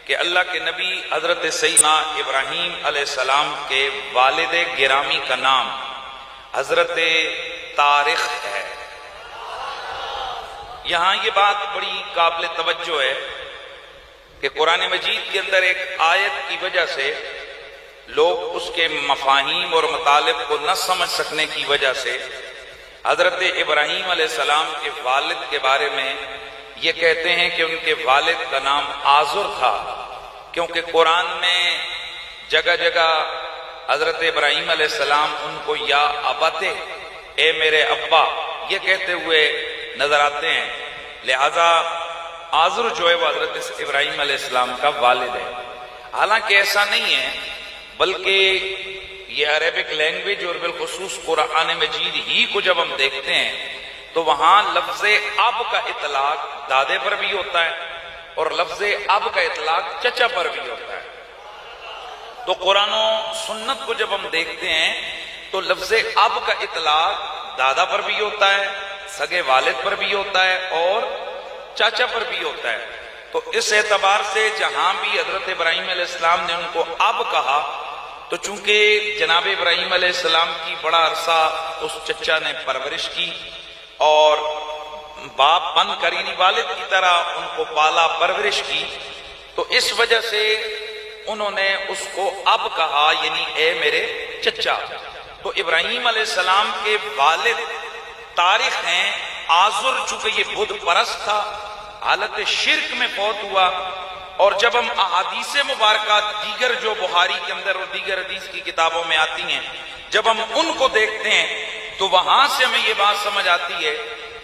کہ اللہ کے نبی حضرت سیدنا ابراہیم علیہ السلام کے والد گرامی کا نام حضرت طارق ہے۔ یہاں یہ بات بڑی قابل توجہ ہے کہ قرآن مجید کے اندر ایک آیت کی وجہ سے لوگ اس کے مفاہیم اور مطالب کو نہ سمجھ سکنے کی وجہ سے حضرت ابراہیم علیہ السلام کے والد کے بارے میں یہ کہتے ہیں کہ ان کے والد کا نام آزر تھا، کیونکہ قرآن میں جگہ جگہ حضرت ابراہیم علیہ السلام ان کو یا ابتے، اے میرے ابا، یہ کہتے ہوئے نظر آتے ہیں، لہذا آزر جو ہے وہ حضرت ابراہیم علیہ السلام کا والد ہے۔ حالانکہ ایسا نہیں ہے، بلکہ یہ عربک لینگویج اور بالخصوص قرآن مجید ہی کو جب ہم دیکھتے ہیں تو وہاں لفظ اب کا اطلاق دادے پر بھی ہوتا ہے اور لفظ اب کا اطلاق چچا پر بھی ہوتا ہے۔ تو قرآن و سنت کو جب ہم دیکھتے ہیں تو لفظ اب کا اطلاق دادا پر بھی ہوتا ہے، سگے والد پر بھی ہوتا ہے اور چاچا پر بھی ہوتا ہے۔ تو اس اعتبار سے جہاں بھی حضرت ابراہیم علیہ السلام نے ان کو اب کہا تو چونکہ جناب ابراہیم علیہ السلام کی بڑا عرصہ اس چچا نے پرورش کی اور باپ بن کر یعنی والد کی طرح ان کو پالا پرورش کی، تو اس وجہ سے انہوں نے اس کو اب کہا، یعنی اے میرے چچا۔ تو ابراہیم علیہ السلام کے والد طارق ہیں۔ آزر چونکہ یہ بدھ پرست تھا، حالت شرک میں فوت ہوا، اور جب ہم احادیث مبارکات دیگر جو بخاری کے اندر اور دیگر حدیث کی کتابوں میں آتی ہیں، جب ہم ان کو دیکھتے ہیں تو وہاں سے ہمیں یہ بات سمجھ آتی ہے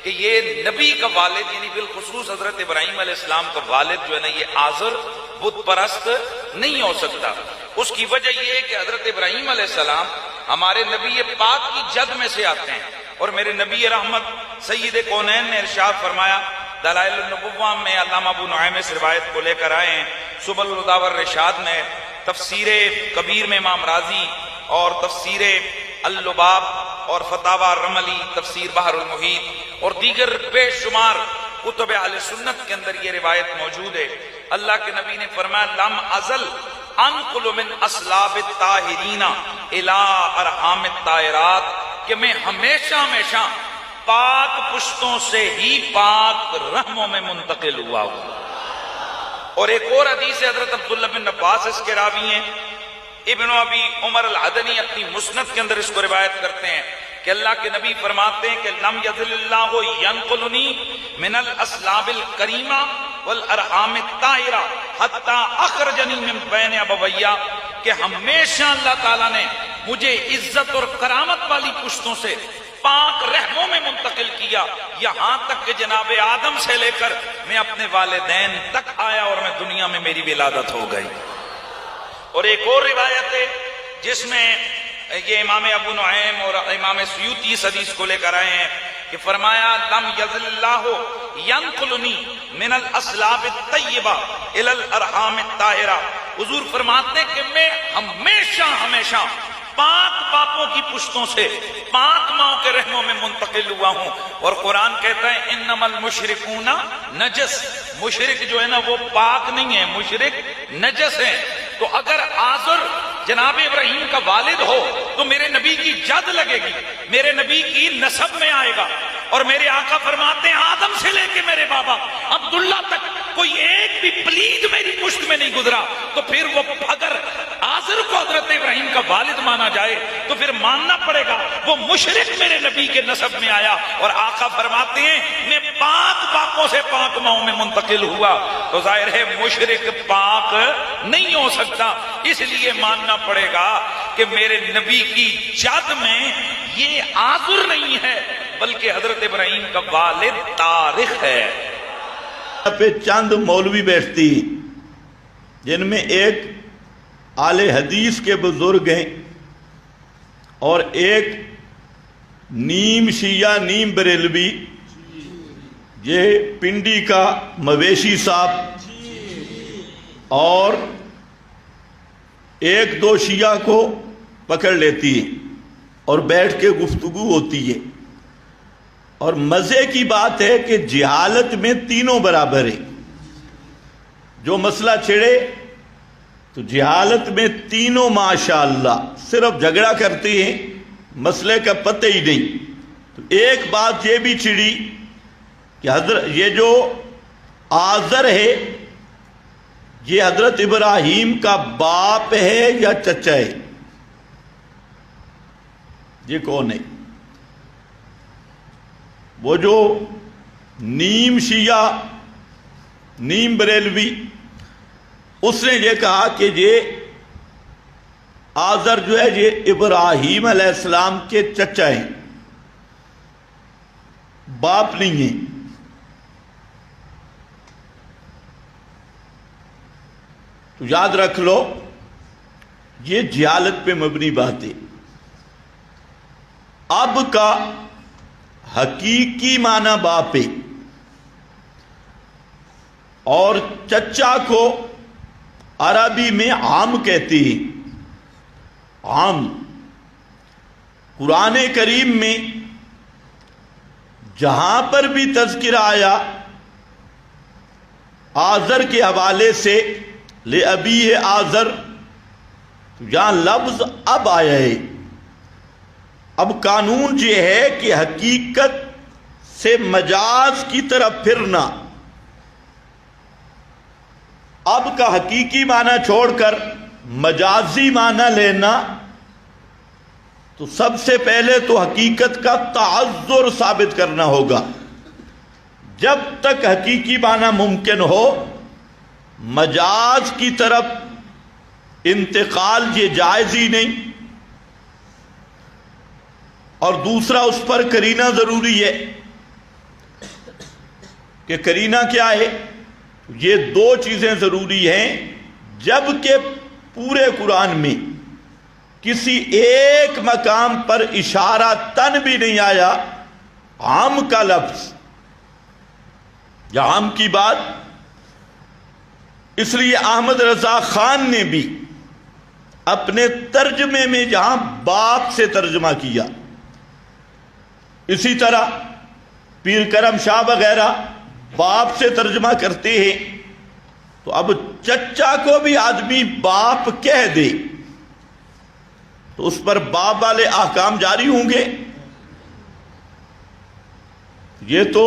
کہ یہ نبی کا والد یعنی بالخصوص حضرت ابراہیم علیہ السلام کا والد جو ہے نا، یہ آزر بت پرست نہیں ہو سکتا۔ اس کی وجہ یہ ہے کہ حضرت ابراہیم علیہ السلام ہمارے نبی پاک کی جد میں سے آتے ہیں، اور میرے نبی رحمت سید کونین نے ارشاد فرمایا، دلائل النبوہ میں علامہ ابو نعیم اس روایت کو لے کر آئے ہیں، سبل الہدی والرشاد میں، تفسیر کبیر میں امام رازی اور تفسیر اللباب اور فتاوی رملی، تفسیر بحر المحیط اور دیگر بے شمار کتب اہل سنت کے اندر یہ روایت موجود ہے۔ اللہ کے نبی نے فرمایا، لم ازل انقل من اصلاب الطاہرین الی ارحام الطاہرات، کہ میں ہمیشہ پاک پشتوں سے ہی پاک رحموں میں منتقل ہوا ہوں۔ اور ایک اور حدیث حضرت عبداللہ بن عباس اس کے راوی ہیں، ابن ابی عمر العدنی اپنی مسند کے اندر اس کو روایت کرتے ہیں کہ اللہ کے نبی فرماتے ہیں کہ لم یزل اللہ ینقلنی من الاسلاب الکریمہ والارحام الطاہرہ حتی اخرجنی من بین ابویہ، کہ ہمیشہ اللہ تعالیٰ نے مجھے عزت اور کرامت والی پشتوں سے پاک رحموں میں منتقل کیا، یہاں تک کہ جناب آدم سے لے کر میں اپنے والدین تک آیا اور میں دنیا میں میری ولادت ہو گئی۔ اور ایک اور روایت ہے جس میں یہ امام ابو نعیم اور امام سیوطی اس حدیث کو لے کر آئے ہیں کہ فرمایا، لم یزل اللہ ینقلنی من الاسلاب الطیبہ الی الارحام الطاہرہ، حضور فرماتے ہیں کہ میں ہمیشہ پاک باپوں کی پشتوں سے پاک ماں کے رحموں میں منتقل ہوا ہوں۔ اور قرآن کہتا ہے انما المشرکون نجس، مشرک جو ہے نا وہ پاک نہیں ہے، مشرک نجس ہیں۔ تو اگر آزر جناب ابراہیم کا والد ہو تو میرے نبی کی جد لگے گی، میرے نبی کی نسب میں آئے گا، اور میرے آقا فرماتے ہیں آدم سے لے کے میرے بابا عبداللہ تک کوئی ایک بھی پلید میری پشت میں نہیں گزرا، تو پھر وہ اگر آزر کو حضرت ابراہیم کا والد مانا جائے تو پھر ماننا پڑے گا وہ مشرک میرے نبی کے نسب میں آیا، اور آقا فرماتے ہیں میں پاک باپوں سے پاک ماؤں میں منتقل ہوا، تو ظاہر ہے مشرک پاک نہیں ہو سکتا، اس لیے ماننا پڑے گا کہ میرے نبی کی جد میں یہ آزر نہیں ہے بلکہ حضرت ابراہیم کا والد طارق ہے۔ پہ چند مولوی بیٹھتی جن میں ایک اہل حدیث کے بزرگ ہیں اور ایک نیم شیعہ نیم بریلوی، یہ پنڈی کا مویشی صاحب، اور ایک دو شیعہ کو پکڑ لیتی ہے اور بیٹھ کے گفتگو ہوتی ہے، اور مزے کی بات ہے کہ جہالت میں تینوں برابر ہیں، جو مسئلہ چھڑے تو جہالت میں تینوں ماشاءاللہ صرف جھگڑا کرتے ہیں، مسئلے کا پتہ ہی نہیں۔ تو ایک بات یہ بھی چھڑی کہ یہ جو آزر ہے یہ حضرت ابراہیم کا باپ ہے یا چچا ہے؟ یہ کون ہے؟ وہ جو نیم شیعہ نیم بریلوی، اس نے یہ کہا کہ یہ آزر جو ہے یہ ابراہیم علیہ السلام کے چچا ہیں، باپ نہیں ہیں۔ تو یاد رکھ لو یہ جہالت پہ مبنی بات ہے۔ اب کا حقیقی معنی باپ ہے، اور چچا کو عربی میں عام کہتے ہیں۔ عام قرآن کریم میں جہاں پر بھی تذکرہ آیا آزر کے حوالے سے لِأَبِيهِ آزر، یہاں لفظ اب آیا ہے۔ اب قانون یہ ہے کہ حقیقت سے مجاز کی طرف پھرنا، اب کا حقیقی معنی چھوڑ کر مجازی معنی لینا، تو سب سے پہلے تو حقیقت کا تعذر ثابت کرنا ہوگا۔ جب تک حقیقی معنی ممکن ہو مجاز کی طرف انتقال یہ جائز ہی نہیں۔ اور دوسرا اس پر قرینہ ضروری ہے کہ قرینہ کیا ہے؟ یہ دو چیزیں ضروری ہیں، جبکہ پورے قرآن میں کسی ایک مقام پر اشارہ تن بھی نہیں آیا عام کا لفظ یا عام کی بات۔ اس لیے احمد رضا خان نے بھی اپنے ترجمے میں جہاں باپ سے ترجمہ کیا، اسی طرح پیر کرم شاہ وغیرہ باپ سے ترجمہ کرتے ہیں۔ تو اب چچا کو بھی آدمی باپ کہہ دے تو اس پر باپ والے احکام جاری ہوں گے۔ یہ تو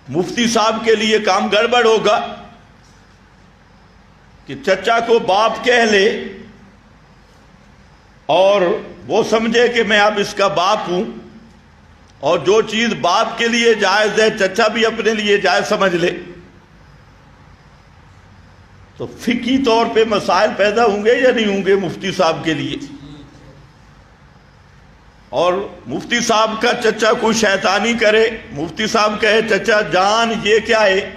مفتی صاحب کے لیے کام گڑبڑ ہوگا کہ چچا کو باپ کہہ لے اور وہ سمجھے کہ میں اب اس کا باپ ہوں، اور جو چیز باپ کے لیے جائز ہے چچا بھی اپنے لیے جائز سمجھ لے، تو فقہی طور پہ مسائل پیدا ہوں گے یا نہیں ہوں گے مفتی صاحب کے لیے۔ اور مفتی صاحب کا چچا کوئی شیطانی کرے، مفتی صاحب کہے چچا جان یہ کیا ہے،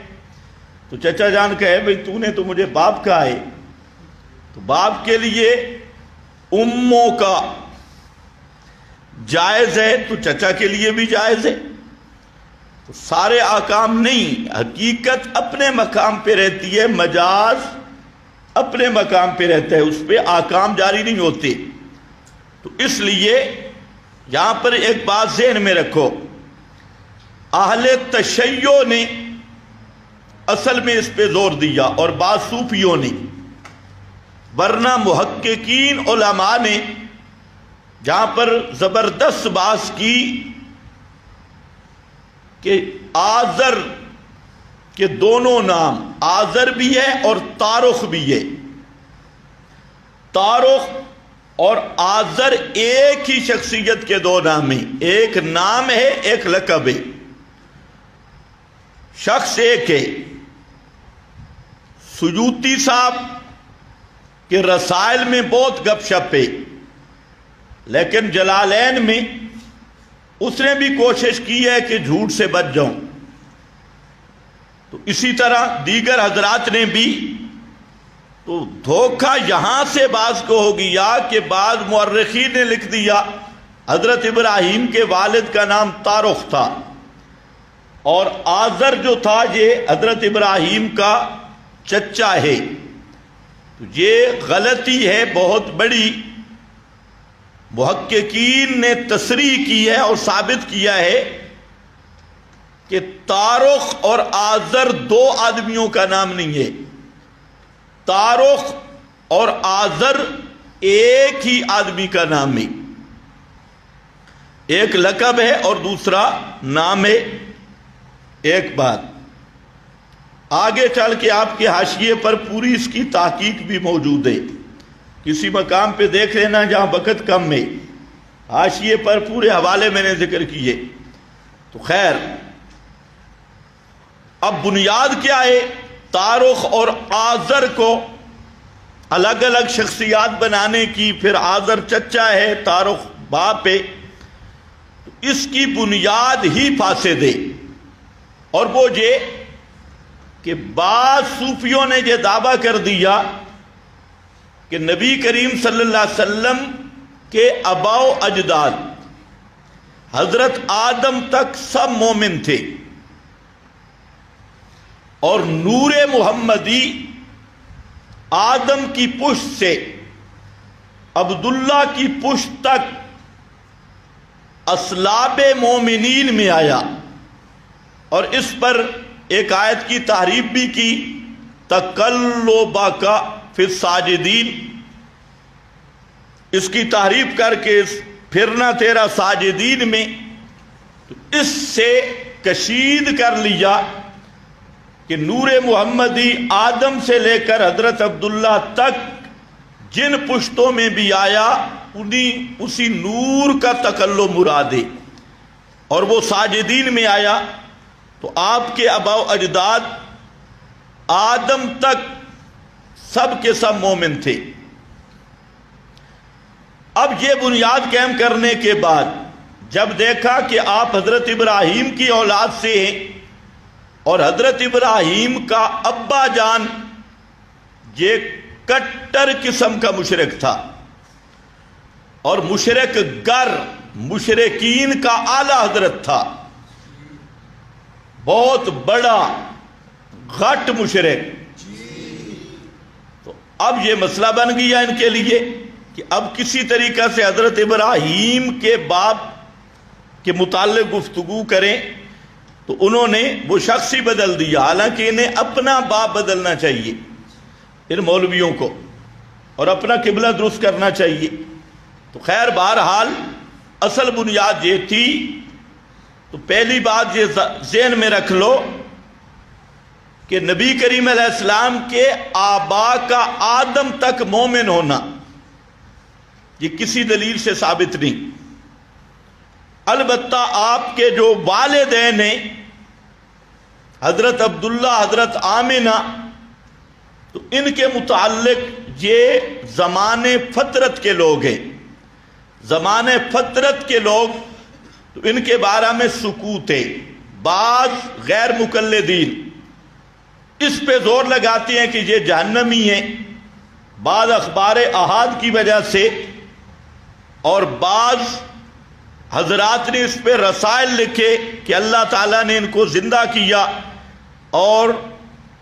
تو چچا جان کہے بھئی تو نے تو مجھے باپ کہا ہے، تو باپ کے لیے اموں کا جائز ہے تو چچا کے لیے بھی جائز ہے۔ تو سارے احکام نہیں، حقیقت اپنے مقام پہ رہتی ہے، مجاز اپنے مقام پہ رہتا ہے، اس پہ احکام جاری نہیں ہوتے۔ تو اس لیے یہاں پر ایک بات ذہن میں رکھو، اہل تشیع نے اصل میں اس پہ زور دیا اور بعض صوفیوں نے، ورنہ محققین علماء نے جہاں پر زبردست بحث کی کہ آزر کے دونوں نام آزر بھی ہے اور تارخ بھی ہے۔ تارخ اور آزر ایک ہی شخصیت کے دو نام ہیں، ایک نام ہے ایک لقب ہے، شخص ایک ہے۔ سیوطی صاحب کے رسائل میں بہت گپ شپ ہے، لیکن جلالین میں اس نے بھی کوشش کی ہے کہ جھوٹ سے بچ جاؤں۔ تو اسی طرح دیگر حضرات نے بھی، تو دھوکہ یہاں سے بعض کو ہو گیا کہ بعض مورخین نے لکھ دیا حضرت ابراہیم کے والد کا نام تارخ تھا، اور آزر جو تھا یہ حضرت ابراہیم کا چچا ہے۔ تو یہ غلطی ہے بہت بڑی، محققین نے تصریح کی ہے اور ثابت کیا ہے کہ تارخ اور آذر دو آدمیوں کا نام نہیں ہے، تارخ اور آذر ایک ہی آدمی کا نام ہے، ایک لقب ہے اور دوسرا نام ہے۔ ایک بات آگے چل کے آپ کے حاشیے پر پوری اس کی تحقیق بھی موجود ہے، کسی مقام پہ دیکھ لینا جہاں وقت کم ہے، حاشیے پر پورے حوالے میں نے ذکر کیے۔ تو خیر، اب بنیاد کیا ہے؟ تارخ اور آذر کو الگ الگ شخصیات بنانے کی، پھر آذر چچا ہے، تارخ باپ ہے، تو اس کی بنیاد ہی فاسد ہے۔ اور وہ یہ کہ بعض صوفیوں نے یہ دعویٰ کر دیا کہ نبی کریم صلی اللہ علیہ وسلم کے آباء و اجداد حضرت آدم تک سب مومن تھے، اور نور محمدی آدم کی پشت سے عبداللہ کی پشت تک اصلاب مومنین میں آیا، اور اس پر ایک آیت کی تحریف بھی کی، تقلبک فی الساجدین، اس کی تحریف کر کے پھرنا تیرا ساجدین میں، تو اس سے کشید کر لیا کہ نور محمدی آدم سے لے کر حضرت عبداللہ تک جن پشتوں میں بھی آیا اسی نور کا تقلب مراد ہے، اور وہ ساجدین میں آیا۔ تو آپ کے آباء و اجداد آدم تک سب کے سب مومن تھے۔ اب یہ بنیاد قائم کرنے کے بعد جب دیکھا کہ آپ حضرت ابراہیم کی اولاد سے ہیں، اور حضرت ابراہیم کا ابا جان یہ کٹر قسم کا مشرک تھا، اور مشرک گر مشرکین کا اعلیٰ حضرت تھا، بہت بڑا غٹ مشرک، تو اب یہ مسئلہ بن گیا ان کے لیے کہ اب کسی طریقہ سے حضرت ابراہیم کے باپ کے متعلق گفتگو کریں، تو انہوں نے وہ شخص ہی بدل دیا، حالانکہ انہیں اپنا باپ بدلنا چاہیے ان مولویوں کو، اور اپنا قبلہ درست کرنا چاہیے۔ تو خیر، بہرحال اصل بنیاد یہ تھی۔ تو پہلی بات یہ ذہن میں رکھ لو کہ نبی کریم علیہ السلام کے آبا کا آدم تک مومن ہونا یہ کسی دلیل سے ثابت نہیں۔ البتہ آپ کے جو والدین ہیں حضرت عبداللہ، حضرت آمنہ، تو ان کے متعلق یہ زمانے فطرت کے لوگ ہیں، زمانے فطرت کے لوگ، تو ان کے بارے میں سکوت ہے۔ بعض غیر مقلدین اس پہ زور لگاتے ہیں کہ یہ جہنمی ہیں، بعض اخبار احاد کی وجہ سے، اور بعض حضرات نے اس پہ رسائل لکھے کہ اللہ تعالیٰ نے ان کو زندہ کیا اور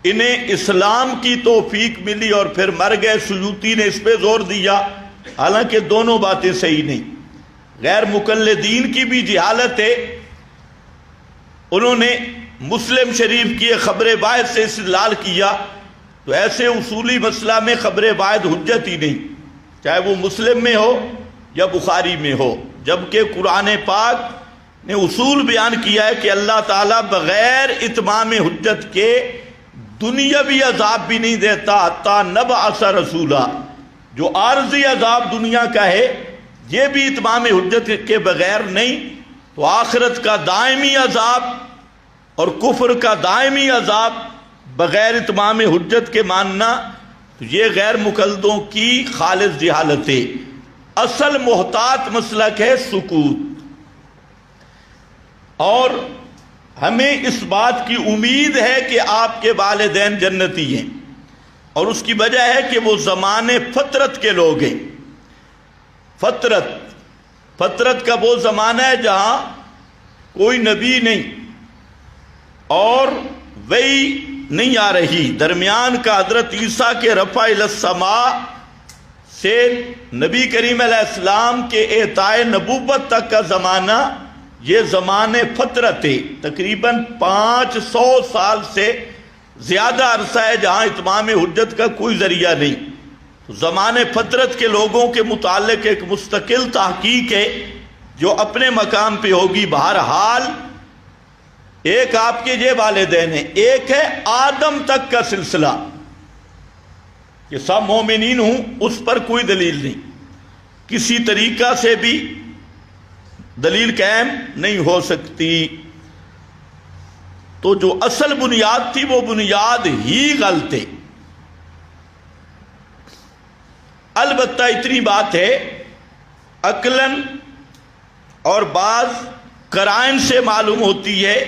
انہیں اسلام کی توفیق ملی اور پھر مر گئے۔ سیوطی نے اس پہ زور دیا، حالانکہ دونوں باتیں صحیح نہیں۔ غیر مقلدین کی بھی جہالت ہے، انہوں نے مسلم شریف کی خبر واحد سے استدلال کیا، تو ایسے اصولی مسئلہ میں خبر واحد حجت ہی نہیں، چاہے وہ مسلم میں ہو یا بخاری میں ہو، جبکہ قرآن پاک نے اصول بیان کیا ہے کہ اللہ تعالیٰ بغیر اتمام حجت کے دنیاوی عذاب بھی نہیں دیتا حتیٰ نبعث رسولا۔ جو عارضی عذاب دنیا کا ہے یہ بھی اتمام حجت کے بغیر نہیں، تو آخرت کا دائمی عذاب اور کفر کا دائمی عذاب بغیر اتمام حجت کے ماننا، تو یہ غیر مقلدوں کی خالص جہالت ہے۔ اصل محتاط مسلک ہے سکوت، اور ہمیں اس بات کی امید ہے کہ آپ کے والدین جنتی ہیں، اور اس کی وجہ ہے کہ وہ زمانے فطرت کے لوگ ہیں۔ فطرت کا وہ زمانہ ہے جہاں کوئی نبی نہیں اور وحی نہیں آ رہی، درمیان کا حضرت عیسیٰ کے رفع الی السماء سے نبی کریم علیہ السلام کے اعطائے نبوت تک کا زمانہ یہ زمانے فطرت ہے، تقریباً 500 سال سے زیادہ عرصہ ہے جہاں اتمام حجت کا کوئی ذریعہ نہیں. تو زمانے فطرت کے لوگوں کے متعلق ایک مستقل تحقیق ہے جو اپنے مقام پہ ہوگی. بہرحال ایک آپ کے یہ والدین ہیں، ایک ہے آدم تک کا سلسلہ کہ سب مومنین ہوں، اس پر کوئی دلیل نہیں، کسی طریقہ سے بھی دلیل قائم نہیں ہو سکتی. تو جو اصل بنیاد تھی وہ بنیاد ہی غلط ہے. البتہ اتنی بات ہے، عقلاً اور بعض قرائن سے معلوم ہوتی ہے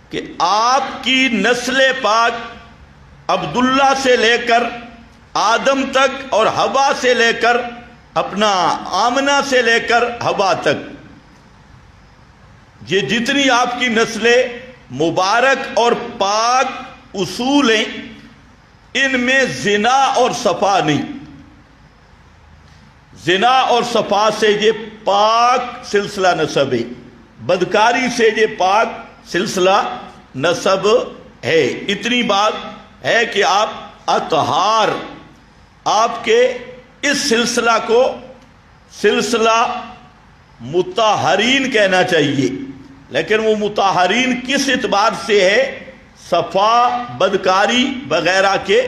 کہ آپ کی نسل پاک عبداللہ سے لے کر آدم تک اور حوا سے لے کر اپنا آمنہ سے لے کر حوا تک، یہ جتنی آپ کی نسلیں مبارک اور پاک اصول ہیں، ان میں زنا اور صفا نہیں. زنا اور صفا سے یہ پاک سلسلہ نسب ہے، بدکاری سے یہ پاک سلسلہ نسب ہے. اتنی بات ہے کہ آپ اطہار، آپ کے اس سلسلہ کو سلسلہ مطہرین کہنا چاہیے. لیکن وہ مطہرین کس اعتبار سے ہے؟ صفا، بدکاری وغیرہ کے